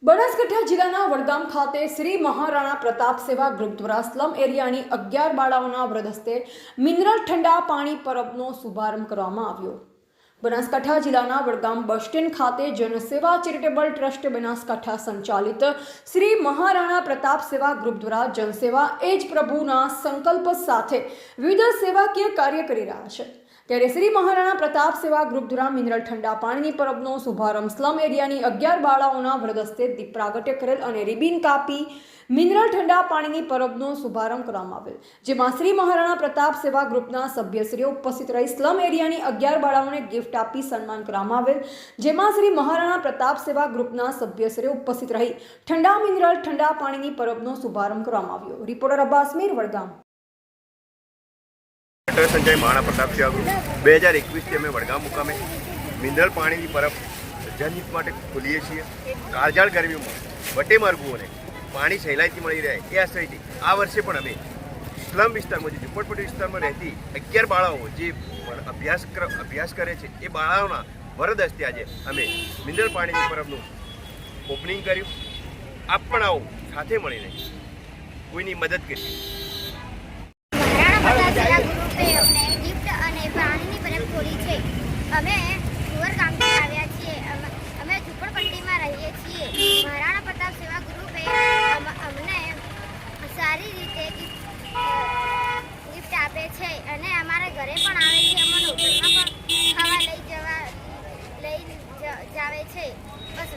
બનાસકાંઠા જિલ્લાના વડગામ ખાતે શ્રી મહારાણા પ્રતાપ સેવા ગ્રુપ દ્વારા સ્લમ એરિયાની 11 બાળાઓના વરદ હસ્તે મિનરલ ઠંડા પાણી પરબનો શુભારંભ કરવામાં આવ્યો। બનાસકાંઠા જિલ્લાના વડગામ બસ સ્ટેન્ડ ખાતે જનસેવા ચેરિટેબલ ટ્રસ્ટ બનાસકાંઠા સંચાલિત શ્રી મહારાણા પ્રતાપ સેવા ગ્રુપ દ્વારા જનસેવા એ જ પ્રભુના સંકલ્પ સાથે વિવિધ સેવાકીય કાર્ય કરી રહ્યા છે। ત્યારે શ્રી મહારાણા પ્રતાપ સેવા ગ્રુપ દ્વારા મિનરલ ઠંડા પાણીની પરબનો શુભારંભ સ્લમ એરિયાની 11 બાળાઓના વરદ હસ્તે દીપ પ્રાગટ્ય કરેલ અને રિબિન કાપી મિનરલ ઠંડા પાણીની પરબનો શુભારંભ કરવામાં આવેલ, જેમાં શ્રી મહારાણા પ્રતાપ સેવા ગ્રુપના સભ્યશ્રીઓ ઉપસ્થિત રહી સ્લમ એરિયાની 11 બાળાઓને ગિફ્ટ આપી સન્માન કરવામાં આવેલ, જેમાં શ્રી મહારાણા પ્રતાપ સેવા ગ્રુપના સભ્યશ્રીઓ ઉપસ્થિત રહી ઠંડા મિનરલ ઠંડા પાણીની પરબનો શુભારંભ કરવામાં આવ્યો। રિપોર્ટર અબ્બાસ મીર, વડગામ। संजय महाराणा प्रताप सेवा ग्रुप 2021 અમે વડગામ મુકામે મિનરલ પાણીની પરબ જનહિત માટે ખોલીએ છીએ। કાળઝાળ ગરમીમાં વટે માર્ગોને પાણી સહેલાઈથી મળી રહે એ આશયથી આ વર્ષે પણ અમે સ્લમ વિસ્તારમાં, જે ઝુંપડપટ્ટી વિસ્તારમાં રહેતી 11 બાળાઓ જે અભ્યાસ કરે છે એ બાળાઓના વરદ હસ્તે આજે અમે મિનરલ પાણીની પરબનું ઓપનિંગ કર્યું। આપ પણ આવો, સાથે મળીને કોઈની મદદ કરીએ। અમને ગિફ્ટ અને પાણીની પરબ ખોલી છે। અમે સુવર ગામથી આવ્યા છીએ। અમે ઝુંપડપટ્ટીમાં રહીએ છીએ। મહારાણા પ્રતાપ સેવા ગ્રુપે અમને સારી રીતે ગિફ્ટ આપે છે અને અમારા ઘરે પણ આવે છે, અમને હોટલમાં પણ ખાવા લઈ જાવે છે। બસ